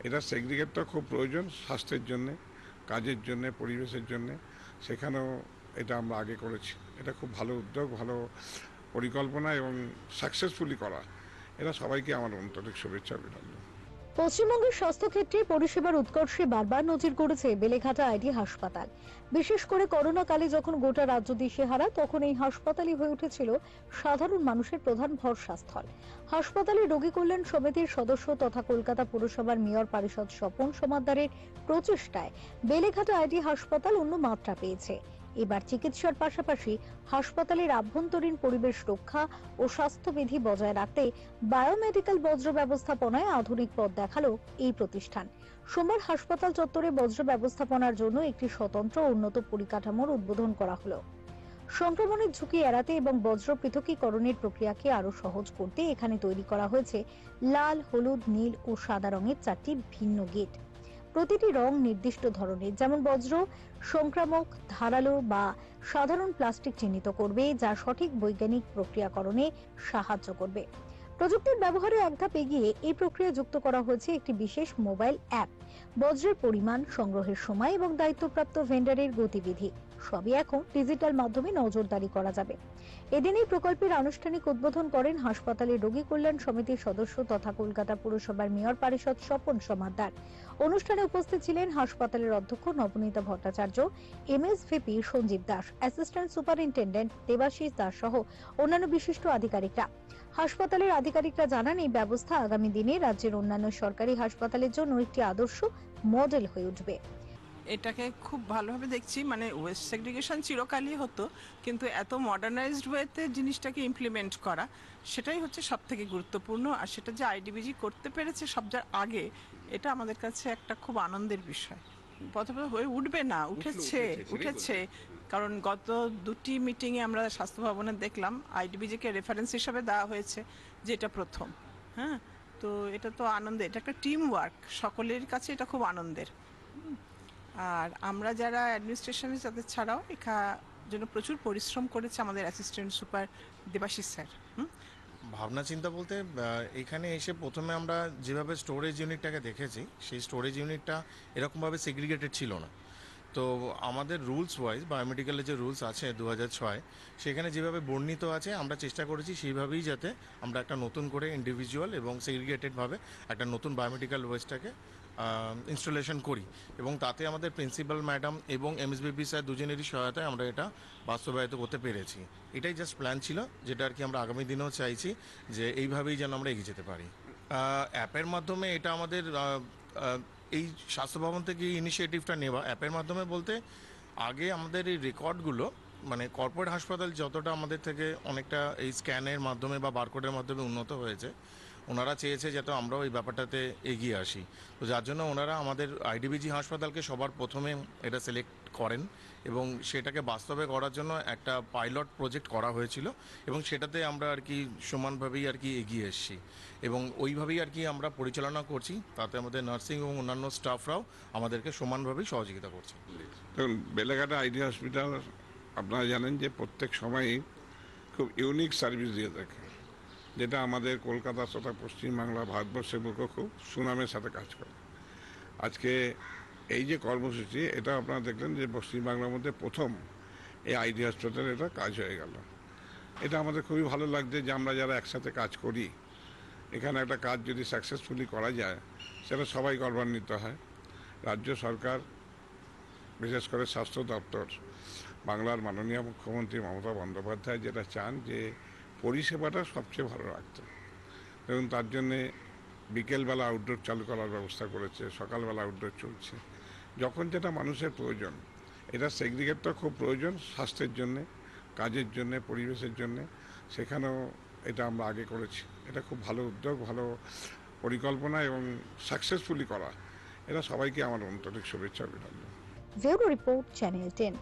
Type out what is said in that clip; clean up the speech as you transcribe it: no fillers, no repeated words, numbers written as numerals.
এটা সেগ্রিগেটটা খুব প্রয়োজন স্বাস্থ্যের জন্যে, কাজের জন্যে, পরিবেশের জন্যে। সেখানেও এটা আমরা আগে করেছি। এটা খুব ভালো উদ্যোগ, ভালো পরিকল্পনা এবং সাকসেসফুলি করা। এটা সবাইকে আমার আন্তরিক শুভেচ্ছা অভিনন্দন। পশ্চিমবঙ্গের স্বাস্থ্যক্ষেত্রে পরিষেবার উৎকর্ষে বারবার নজির গড়েছে বেলেঘাটা আইডি হাসপাতাল। বিশেষ করে করোনাকালে যখন গোটা রাজ্য দিশেহারা, তখন এই হাসপাতালই হয়ে উঠেছিল সাধারণ মানুষের প্রধান ভরসাস্থল। হাসপাতালে রোগী কল্যাণ সমিতির সদস্য তথা কলকাতা পুরসভার মেয়র পারিষদ স্বপন সমাদ্দারের প্রচেষ্টায় বেলেঘাটা আইডি হাসপাতাল অন্য মাত্রা পেয়েছে। এবার চিকিৎসার পাশাপাশি হাসপাতালের আভ্যন্তরীণ পরিবেশ রক্ষা ও স্বাস্থ্যবিধি বজায় রাখতে বায়োমেডিক্যাল বজ্র ব্যবস্থাপনায় আধুনিক পথ দেখালো এই প্রতিষ্ঠান। সোমবার হাসপাতাল চত্বরে বজ্র ব্যবস্থাপনার জন্য একটি স্বতন্ত্র উন্নত পরিকাঠামোর উদ্বোধন করা হলো। সংক্রমণের ঝুঁকি এড়াতে এবং বজ্র পৃথকীকরণের প্রক্রিয়াকে আরো সহজ করতে এখানে তৈরি করা হয়েছে লাল, হলুদ, নীল ও সাদা রঙের 4টি ভিন্ন গেট। প্রতিটি রং নির্দিষ্ট ধরনের, যেমন বজ্র সংক্রামক, ধারালো বা সাধারণ প্লাস্টিক চিহ্নিত করবে, যা সঠিক বৈজ্ঞানিক প্রক্রিয়াকরণে সাহায্য করবে। প্রযুক্তির ব্যবহারে এক ধাপ এগিয়ে এই প্রক্রিয়া যুক্ত করা হয়েছে একটি বিশেষ মোবাইল অ্যাপ। বজ্রের পরিমাণ, সংগ্রহের সময় এবং দায়িত্বপ্রাপ্ত ভেন্ডারের গতিবিধি সবই এখন ডিজিটাল মাধ্যমে নজরদারি করা যাবে। এদিন এই প্রকল্পের আনুষ্ঠানিক উদ্বোধন করেন হাসপাতালের রোগী কল্যাণ সমিতির সদস্য তথা কলকাতা পুরসভার মেয়র পারিষদ স্বপন সমাদ্দার। অনুষ্ঠানে উপস্থিত ছিলেন হাসপাতালের অধ্যক্ষ Nabanita Bhattacharya, MSVP Sanjeev Das, assistant superintendent Debashis Das সহ অন্যান্য বিশিষ্ট আধিকারিকরা। হাসপাতালের আধিকারিকরা জানান, এই ব্যবস্থা আগামী দিনে রাজ্যের অন্যান্য সরকারি হাসপাতালের জন্য একটি আদর্শ মডেল হয়ে উঠবে। এটাকে খুব ভালোভাবে দেখছি, মানে ওয়েস্ট সেগ্রিগেশন চিরকালই হতো, কিন্তু এত মডার্নাইজড ওয়েতে জিনিসটাকে ইমপ্লিমেন্ট করা, সেটাই হচ্ছে সব থেকে গুরুত্বপূর্ণ। আর সেটা যে আইডিবিজি করতে পেরেছে সবজার আগে, এটা আমাদের কাছে একটা খুব আনন্দের বিষয়। প্রথমে হয়ে উঠবে না, উঠেছে কারণ গত দুটি মিটিংয়ে আমরা স্বাস্থ্য ভবনে দেখলাম আইডিবিজিকে রেফারেন্স হিসাবে দেওয়া হয়েছে, যেটা প্রথম। হ্যাঁ, তো এটা তো আনন্দের, এটা একটা টিম ওয়ার্ক, সকলের কাছে এটা খুব আনন্দের। আর আমরা যারা অ্যাডমিনিস্ট্রেশনে, তাদের ছাড়াও এখানে জন্য প্রচুর পরিশ্রম করেছে আমাদের অ্যাসিস্ট্যান্ট সুপার দেবাশিস স্যার। ভাবনা চিন্তা বলতে এখানে এসে প্রথমে আমরা যেভাবে স্টোরেজ ইউনিটটাকে দেখেছি, সেই স্টোরেজ ইউনিটটা এরকমভাবে সেগ্রিগেটেড ছিল না। তো আমাদের রুলস ওয়াইজ বায়োমেডিক্যালের যে রুলস আছে 2006, সেখানে যেভাবে বর্ণিত আছে আমরা চেষ্টা করেছি সেইভাবেই যাতে আমরা একটা নতুন করে ইন্ডিভিজুয়াল এবং সেগ্রিগেটেডভাবে একটা নতুন বায়োমেডিক্যাল ওয়েস্টটাকে ইনস্টলেশন করি, এবং তাতে আমাদের প্রিন্সিপাল ম্যাডাম এবং এমএসবিপি স্যার দুজনেরই সহায়তায় আমরা এটা বাস্তবায়িত করতে পেরেছি। এটাই জাস্ট প্ল্যান ছিল, যেটা আর কি আমরা আগামী দিনেও চাইছি যে এইভাবেই যেন আমরা এগিয়ে যেতে পারি। অ্যাপের মাধ্যমে এটা আমাদের এই স্বাস্থ্য ভবন থেকে ইনিশিয়েটিভটা নেওয়া। অ্যাপের মাধ্যমে বলতে আগে আমাদের এই রেকর্ডগুলো, মানে কর্পোরেট হাসপাতাল যতটা আমাদের থেকে অনেকটা এই স্ক্যানের মাধ্যমে বা বারকোডের মাধ্যমে উন্নত হয়েছে, ওনারা চেয়েছে যাতে আমরাও এই ব্যাপারটাতে এগিয়ে আসি। তো যার জন্য ওনারা আমাদের আইডিবিজি হাসপাতালকে সবার প্রথমে এটা সিলেক্ট করেন এবং সেটাকে বাস্তবে করার জন্য একটা পাইলট প্রজেক্ট করা হয়েছিল, এবং সেটাতে আমরা আর কি সমানভাবেই আর কি এগিয়ে এসেছি এবং ওইভাবেই আর কি আমরা পরিচালনা করছি। তাতে আমাদের নার্সিং এবং অন্যান্য স্টাফরাও আমাদেরকে সমানভাবেই সহযোগিতা করছে। দেখুন, বেলেঘাটা আইডি হসপিটাল আপনারা জানেন যে প্রত্যেক সময়ই খুব ইউনিক সার্ভিস দিয়ে থাকে, যেটা আমাদের কলকাতা তথা পশ্চিমবাংলা, ভারতবর্ষের বুকে খুব সুনামের সাথে কাজ করে। আজকে এই যে কর্মসূচি, এটা আপনারা দেখলেন যে পশ্চিমবাংলার মধ্যে প্রথম এই আইডি হাসপাতালে এটা কাজ হয়ে গেল। এটা আমাদের খুবই ভালো লাগছে যে আমরা যারা একসাথে কাজ করি, এখানে একটা কাজ যদি সাকসেসফুলি করা যায়, সেটা সবাই গর্বান্বিত হয়। রাজ্য সরকার, বিশেষ করে স্বাস্থ্য দপ্তর, বাংলার মাননীয় মুখ্যমন্ত্রী মমতা বন্দ্যোপাধ্যায় যেটা চান যে পরিষেবাটা সবচেয়ে ভালো রাখতে, এবং তার জন্যে বিকেলবেলা আউটডোর চালু করার ব্যবস্থা করেছে, সকালবেলা আউটডোর চলছে। যখন যেটা মানুষের প্রয়োজন, এটা সেগ্রিগেটটা খুব প্রয়োজন স্বাস্থ্যের জন্যে, কাজের জন্যে, পরিবেশের জন্যে। সেখানেও এটা আমরা আগে করেছি। এটা খুব ভালো উদ্যোগ, ভালো পরিকল্পনা এবং সাকসেসফুলি করা। এটা সবাইকে আমার আন্তরিক শুভেচ্ছা অভিনন্দন। Bureau report, channel 10।